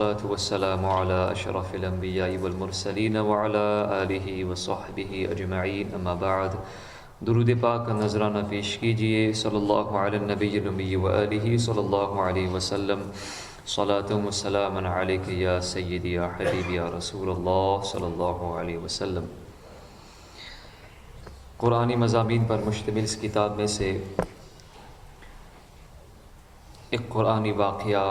والسلام على أشرف الأنبياء والمرسلين وعلى آله وصحبه أجمعين اما بعد درود پاک کا نذرانہ پیش کیجئے صلی اللہ علی النبی الأمی وآلہ صلی اللہ علیہ وسلم صلاة و سلام علیک یا سیدی یا حبیبی یا رسول اللہ صلی اللہ علیہ وسلم۔ قرآنی مضامین پر مشتمل اس کتاب میں سے ایک قرآنی واقعہ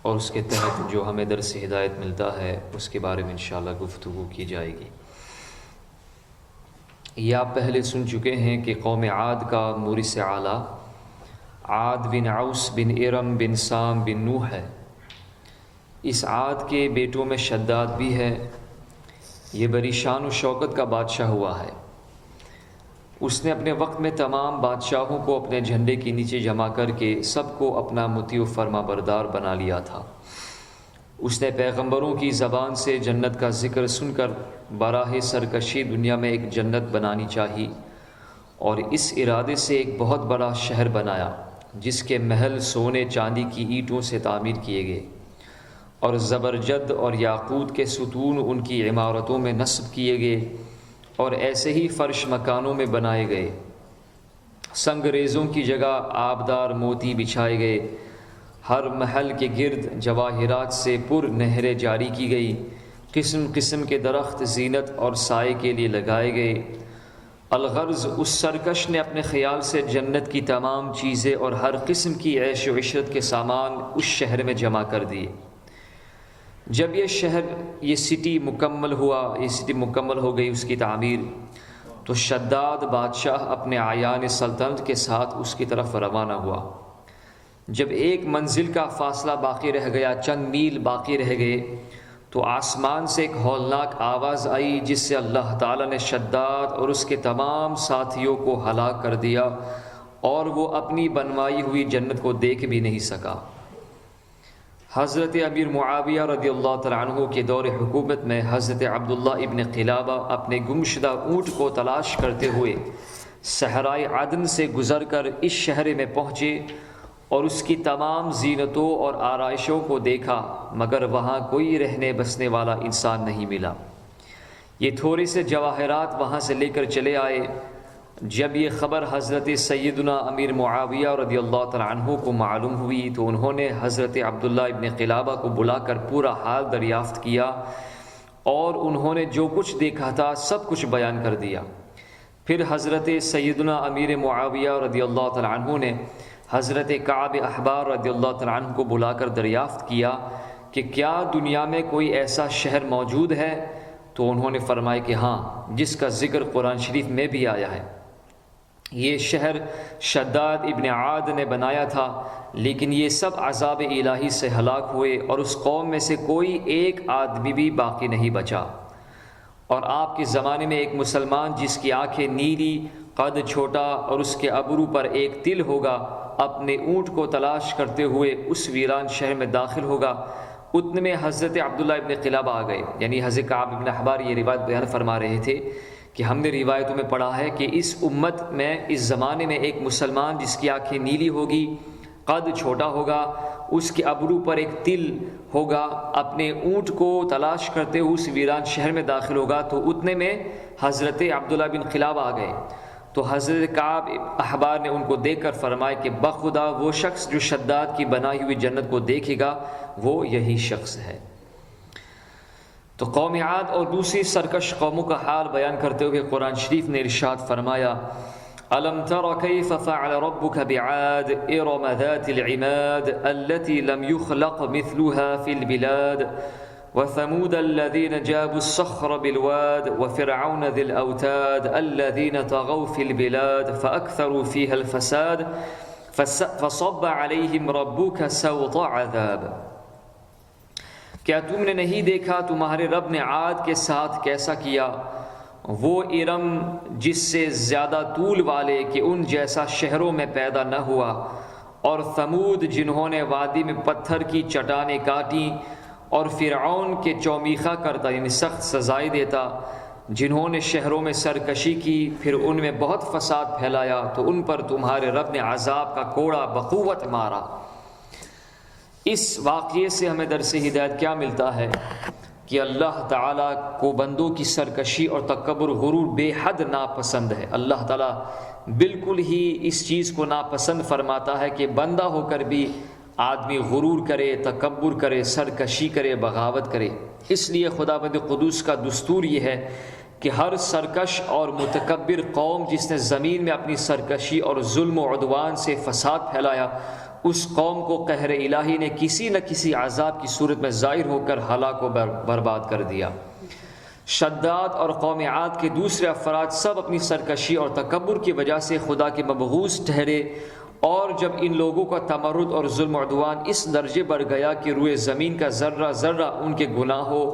اور اس کے تحت جو ہمیں درس ہدایت ملتا ہے اس کے بارے میں انشاءاللہ گفتگو کی جائے گی۔ یہ آپ پہلے سن چکے ہیں کہ قوم عاد کا مورث اعلیٰ عاد بن عوس بن ارم بن سام بن نوح ہے۔ اس عاد کے بیٹوں میں شداد بھی ہے۔ یہ بڑی شان و شوکت کا بادشاہ ہوا ہے۔ اس نے اپنے وقت میں تمام بادشاہوں کو اپنے جھنڈے کے نیچے جمع کر کے سب کو اپنا مطیع و فرما بردار بنا لیا تھا۔ اس نے پیغمبروں کی زبان سے جنت کا ذکر سن کر براہ سرکشی دنیا میں ایک جنت بنانی چاہی اور اس ارادے سے ایک بہت بڑا شہر بنایا جس کے محل سونے چاندی کی اینٹوں سے تعمیر کیے گئے اور زبرجد اور یاقوت کے ستون ان کی عمارتوں میں نصب کیے گئے اور ایسے ہی فرش مکانوں میں بنائے گئے۔ سنگریزوں کی جگہ آبدار موتی بچھائے گئے۔ ہر محل کے گرد جواہرات سے پر نہریں جاری کی گئی۔ قسم قسم کے درخت زینت اور سائے کے لیے لگائے گئے۔ الغرض اس سرکش نے اپنے خیال سے جنت کی تمام چیزیں اور ہر قسم کی عیش و عشرت کے سامان اس شہر میں جمع کر دیے۔ جب یہ سٹی مکمل ہو گئی اس کی تعمیر، تو شداد بادشاہ اپنے اعیان سلطنت کے ساتھ اس کی طرف روانہ ہوا۔ جب ایک منزل کا فاصلہ باقی رہ گیا، چند میل باقی رہ گئے، تو آسمان سے ایک ہولناک آواز آئی جس سے اللہ تعالیٰ نے شداد اور اس کے تمام ساتھیوں کو ہلاک کر دیا اور وہ اپنی بنوائی ہوئی جنت کو دیکھ بھی نہیں سکا۔ حضرت امیر معاویہ رضی اللہ تعالیٰ عنہ کے دور حکومت میں حضرت عبداللہ ابن قلابہ اپنے گمشدہ اونٹ کو تلاش کرتے ہوئے صحرائے عدن سے گزر کر اس شہر میں پہنچے اور اس کی تمام زینتوں اور آرائشوں کو دیکھا، مگر وہاں کوئی رہنے بسنے والا انسان نہیں ملا۔ یہ تھوڑے سے جواہرات وہاں سے لے کر چلے آئے۔ جب یہ خبر حضرت سیدنا امیر معاویہ رضی اللہ تعالیٰ عنہ کو معلوم ہوئی تو انہوں نے حضرت عبداللہ ابن قلابہ کو بلا کر پورا حال دریافت کیا اور انہوں نے جو کچھ دیکھا تھا سب کچھ بیان کر دیا۔ پھر حضرت سیدنا امیر معاویہ رضی اللہ تعالیٰ عنہ نے حضرت کعب احبار رضی اللہ تعالیٰ عنہ کو بلا کر دریافت کیا کہ کیا دنیا میں کوئی ایسا شہر موجود ہے؟ تو انہوں نے فرمایا کہ ہاں، جس کا ذکر قرآن شریف میں بھی آیا ہے۔ یہ شہر شداد ابن عاد نے بنایا تھا، لیکن یہ سب عذاب الہی سے ہلاک ہوئے اور اس قوم میں سے کوئی ایک آدمی بھی باقی نہیں بچا۔ اور آپ کے زمانے میں ایک مسلمان جس کی آنکھیں نیلی، قد چھوٹا اور اس کے ابرو پر ایک تل ہوگا، اپنے اونٹ کو تلاش کرتے ہوئے اس ویران شہر میں داخل ہوگا۔ اتنے میں حضرت عبداللہ ابن قلابہ آ گئے، یعنی حضرت کعب ابن احبار یہ روایت بیان فرما رہے تھے کہ ہم نے روایتوں میں پڑھا ہے کہ اس امت میں اس زمانے میں ایک مسلمان جس کی آنکھیں نیلی ہوگی، قد چھوٹا ہوگا، اس کے ابرو پر ایک تل ہوگا، اپنے اونٹ کو تلاش کرتے ہوئے اس ویران شہر میں داخل ہوگا۔ تو اتنے میں حضرت عبداللہ بن قلابہ آ گئے تو حضرت کعب احبار نے ان کو دیکھ کر فرمایا کہ بخدا وہ شخص جو شداد کی بنائی ہوئی جنت کو دیکھے گا وہ یہی شخص ہے۔ تو قوم عاد اور دوسری سرکش قوموں کا حال بیان کرتے ہوئے قرآن شریف نے ارشاد فرمایا، أَلَمْ تَرَ كَيْفَ فَعَلَ رَبُّكَ بِعَادٍ إِرَمَ ذَاتِ الْعِمَادِ الَّتِي لَمْ يُخْلَقْ مِثْلُهَا فِي الْبِلَادِ وَثَمُودَ الَّذِينَ جَابُوا الصَّخْرَ بِالْوَادِ وَفِرْعَوْنَ ذِي الْأَوْتَادِ الَّذِينَ طَغَوْا فِي الْبِلَادِ فَأَكْثَرُوا فِيهَا الْفَسَادَ فَصَبَّ عَلَيْهِمْ رَبُّكَ سَوْطَ عَذَابٍ۔ کیا تم نے نہیں دیکھا تمہارے رب نے عاد کے ساتھ کیسا کیا؟ وہ ارم جس سے زیادہ طول والے کہ ان جیسا شہروں میں پیدا نہ ہوا، اور ثمود جنہوں نے وادی میں پتھر کی چٹانیں کاٹیں، اور فرعون کے چومیخا کرتا یعنی سخت سزائیں دیتا، جنہوں نے شہروں میں سرکشی کی پھر ان میں بہت فساد پھیلایا، تو ان پر تمہارے رب نے عذاب کا کوڑا بقوت مارا۔ اس واقعے سے ہمیں درس ہدایت کیا ملتا ہے کہ اللہ تعالیٰ کو بندوں کی سرکشی اور تکبر غرور بے حد ناپسند ہے۔ اللہ تعالیٰ بالکل ہی اس چیز کو ناپسند فرماتا ہے کہ بندہ ہو کر بھی آدمی غرور کرے، تکبر کرے، سرکشی کرے، بغاوت کرے۔ اس لیے خداوند قدوس کا دستور یہ ہے کہ ہر سرکش اور متکبر قوم جس نے زمین میں اپنی سرکشی اور ظلم و عدوان سے فساد پھیلایا، اس قوم کو قہر الہی نے کسی نہ کسی عذاب کی صورت میں ظاہر ہو کر ہلاک و برباد کر دیا۔ شداد اور قوم عاد کے دوسرے افراد سب اپنی سرکشی اور تکبر کی وجہ سے خدا کے مبغوض ٹھہرے، اور جب ان لوگوں کا تمرد اور ظلم و عدوان اس درجے بڑھ گیا کہ روئے زمین کا ذرہ ذرہ ان کے گناہوں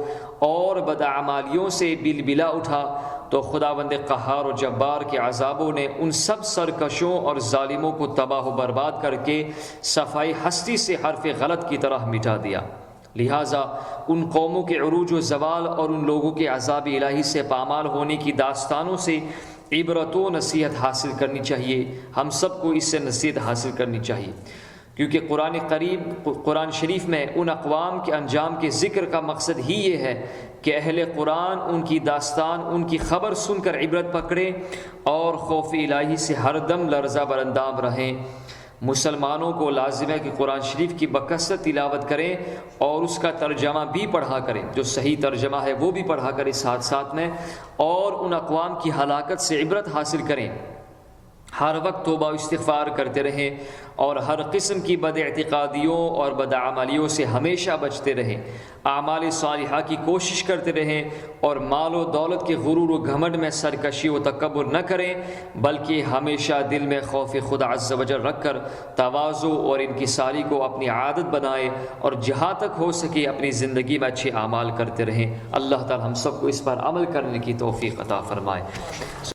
اور بدعمالیوں سے بلبلا اٹھا، تو خداوند قہار و جبار کے عذابوں نے ان سب سرکشوں اور ظالموں کو تباہ و برباد کر کے صفائی ہستی سے حرف غلط کی طرح مٹا دیا۔ لہٰذا ان قوموں کے عروج و زوال اور ان لوگوں کے عذاب الہی سے پامال ہونے کی داستانوں سے عبرت و نصیحت حاصل کرنی چاہیے۔ ہم سب کو اس سے نصیحت حاصل کرنی چاہیے، کیونکہ قرآن شریف میں ان اقوام کے انجام کے ذکر کا مقصد ہی یہ ہے کہ اہل قرآن ان کی داستان، ان کی خبر سن کر عبرت پکڑیں اور خوف الہی سے ہر دم لرزہ برندام رہیں۔ مسلمانوں کو لازم ہے کہ قرآن شریف کی بکثرت تلاوت کریں اور اس کا ترجمہ بھی پڑھا کریں، جو صحیح ترجمہ ہے وہ بھی پڑھا کریں ساتھ ساتھ میں، اور ان اقوام کی ہلاکت سے عبرت حاصل کریں۔ ہر وقت توبہ و استغفار کرتے رہیں اور ہر قسم کی بد اعتقادیوں اور بدعملیوں سے ہمیشہ بچتے رہیں۔ اعمال صالحہ کی کوشش کرتے رہیں اور مال و دولت کے غرور و گھمنڈ میں سرکشی و تکبر نہ کریں، بلکہ ہمیشہ دل میں خوف خدا عز و جل رکھ کر تواضع اور انکساری کو اپنی عادت بنائیں، اور جہاں تک ہو سکے اپنی زندگی میں اچھے اعمال کرتے رہیں۔ اللہ تعالی ہم سب کو اس پر عمل کرنے کی توفیق عطا فرمائے۔